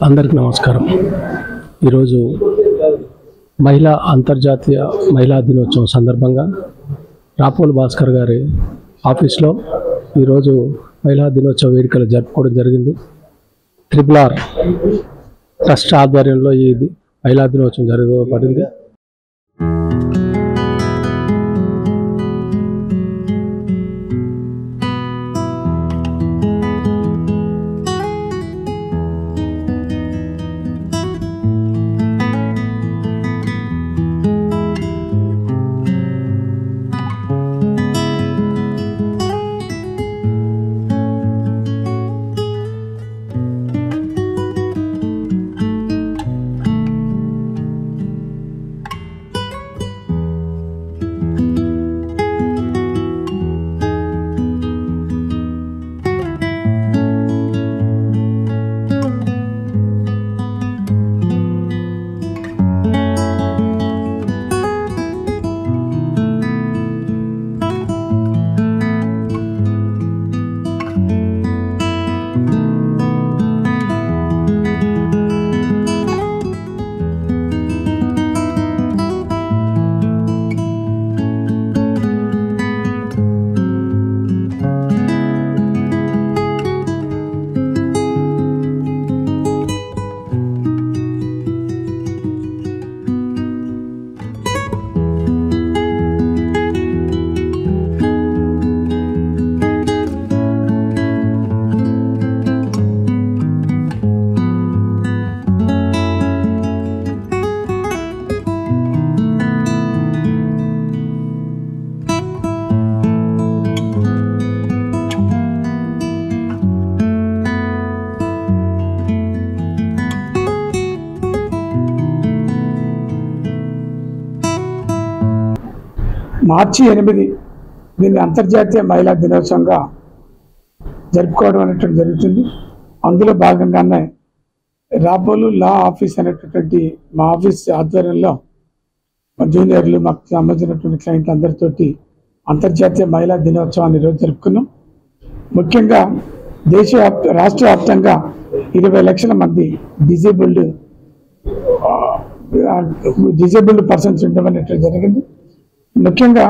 అందరికీ నమస్కారం। ఈరోజు అంతర్జాతీయ మహిళా దినోత్సవం సందర్భంగా రాపోల్ భాస్కర్ గారి ఆఫీస్లో ఈరోజు మహిళా దినోత్సవ వేడుకలు జరుపుకోవడం జరిగింది। RRR ట్రస్ట్ ఆధ్వర్యంలో ఈ మహిళా దినోత్సవం జరగబడింది। మార్చి 8 దీన్ని అంతర్జాతీయ మహిళా దినోత్సవంగా జరుపుకోవడం అనేటువంటి జరుగుతుంది। అందులో భాగంగానే రాపోలు లా ఆఫీస్ అనేటటువంటి మా ఆఫీస్ ఆధ్వర్యంలో జూనియర్లు మాకు సంబంధించినటువంటి క్లయింట్ అందరితోటి అంతర్జాతీయ మహిళా దినోత్సవాన్ని ఈరోజు జరుపుకున్నాం। ముఖ్యంగా రాష్ట్ర వ్యాప్తంగా 20 లక్షల మంది డిజేబుల్డ్ పర్సన్స్ ఉండడం అనేటువంటి జరిగింది। ముఖ్యంగా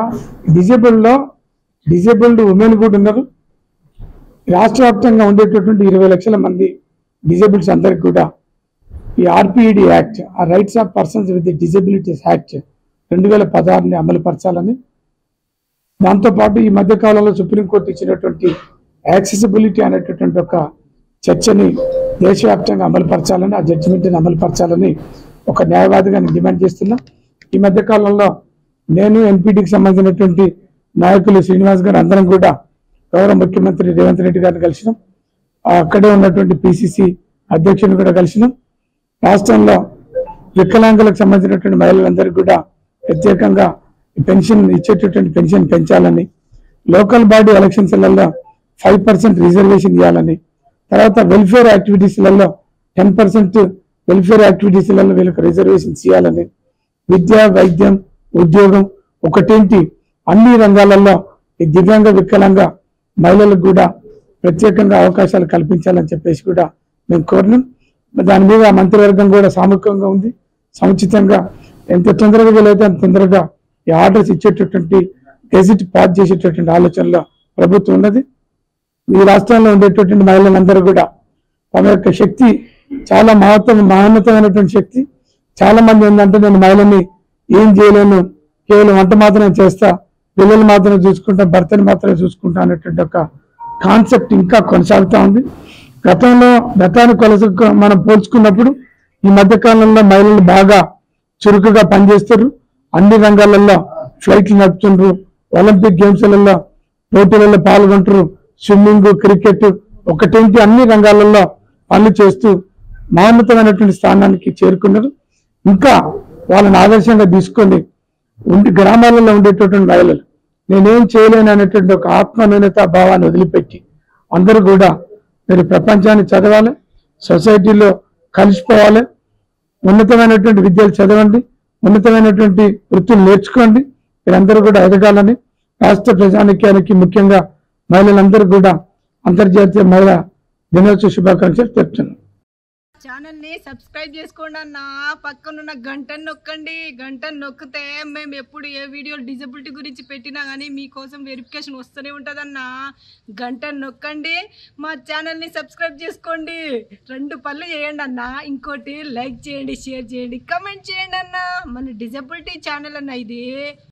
డిజేబుల్డ్ ఉమెన్ కూడా ఉన్నారు। రాష్ట్ర వ్యాప్తంగా ఉండేటటువంటి 20 లక్షల మంది డిజేబుల్స్ అందరికి కూడా ఈ RPED యాక్ట్, ఆ rights of persons with disabilities act 2016ని అమలుపరచాలని, దాంతోపాటు ఈ మధ్యకాలంలో సుప్రీంకోర్టు ఇచ్చినటువంటి యాక్సెసిబిలిటీ అనేటటువంటి ఒక చర్చని దేశవ్యాప్తంగా అమలుపరచాలని, ఆ జడ్జిమెంట్ని అమలుపరచాలని ఒక న్యాయవాదిగా నేను డిమాండ్ చేస్తున్నా। ఈ మధ్యకాలంలో నేను NPDకి సంబంధించినటువంటి నాయకులు శ్రీనివాస్ గారు అందరం కూడా గౌరవ ముఖ్యమంత్రి రేవంత్ రెడ్డి గారిని కలిసినాం। అక్కడే ఉన్నటువంటి PCC అధ్యక్షుని కూడా కలిసినాం। రాష్ట్రంలో వికలాంగులకు సంబంధించినటువంటి మహిళలందరికీ కూడా ప్రత్యేకంగా పెన్షన్ ఇచ్చేటటువంటి పెన్షన్ పెంచాలని, లోకల్ బాడీ ఎలక్షన్స్లలో 5% రిజర్వేషన్ ఇవ్వాలని, తర్వాత వెల్ఫేర్ యాక్టివిటీస్లలో 10% వెల్ఫేర్ యాక్టివిటీస్లలో వీళ్ళకి రిజర్వేషన్స్ ఇవ్వాలని, విద్య, వైద్యం, ఉద్యోగం ఒకటేంటి అన్ని రంగాలలో ఈ దివ్యాంగ వికలాంగ మహిళలకు కూడా ప్రత్యేకంగా అవకాశాలు కల్పించాలని చెప్పేసి కూడా మేము కోరినాం। దాని మీద మంత్రివర్గం కూడా సాముఖ్యంగా ఉంది, సముచితంగా ఎంత తొందరగా వీలైతే అంత తొందరగా ఈ ఆర్డర్స్ ఇచ్చేటటువంటి గెజిట్ పాస్ చేసేటటువంటి ఆలోచనలో ప్రభుత్వం ఉన్నది। ఈ రాష్ట్రంలో ఉండేటటువంటి మహిళలందరూ కూడా తమ యొక్క శక్తి చాలా మహోన్నతమైనటువంటి శక్తి। చాలా మంది ఏంటంటే నేను మహిళని ఏం చేయలేను, కేవలం వంట మాత్రమే చేస్తా, పిల్లలు మాత్రమే చూసుకుంటా, భర్తని మాత్రమే చూసుకుంటా అనేటువంటి ఒక కాన్సెప్ట్ ఇంకా కొనసాగుతూ ఉంది। గతాన్ని మనం పోల్చుకున్నప్పుడు ఈ మధ్యకాలంలో మహిళలు బాగా చురుకుగా పనిచేస్తారు, అన్ని రంగాలలో ఫ్లైట్లు నడుపుతుండ్రు, ఒలింపిక్ గేమ్స్లలో పోటీలలో పాల్గొంటారు, స్విమ్మింగ్, క్రికెట్ ఒకటేంటి అన్ని రంగాలలో పనులు చేస్తూ మహోన్నతమైనటువంటి స్థానానికి చేరుకున్నారు। ఇంకా వాళ్ళని ఆదర్శంగా తీసుకొని గ్రామాలలో ఉండేటటువంటి మహిళలు నేనేం చేయలేను అనేటువంటి ఒక ఆత్మన్యూనత భావాన్ని వదిలిపెట్టి అందరూ కూడా మీరు ప్రపంచాన్ని చదవాలి, సొసైటీలో కలిసిపోవాలి, ఉన్నతమైనటువంటి విద్యలు చదవండి, ఉన్నతమైనటువంటి వృత్తులు నేర్చుకోండి, మీరందరూ కూడా ఎదగాలని రాష్ట్ర ప్రజానికానికి ముఖ్యంగా మహిళలందరూ కూడా అంతర్జాతీయ మహిళా దినోత్సవ శుభాకాంక్షలు చెప్తున్నాను। ఛానల్ని సబ్స్క్రైబ్ చేసుకోండి అన్న. పక్కనున్న గంటను నొక్కండి. గంటను నొక్కితే మేము ఎప్పుడు ఏ వీడియో డిజబిలిటీ గురించి పెట్టినా కానీ మీకోసం వెరిఫికేషన్ వస్తూనే ఉంటుందన్న. గంటను నొక్కండి, మా ఛానల్ని సబ్స్క్రైబ్ చేసుకోండి. 2 పనులు చేయండి అన్న. ఇంకోటి లైక్ చేయండి, షేర్ చేయండి, కమెంట్ చేయండి అన్న. మన డిజబిలిటీ ఛానల్ అన్న ఇది.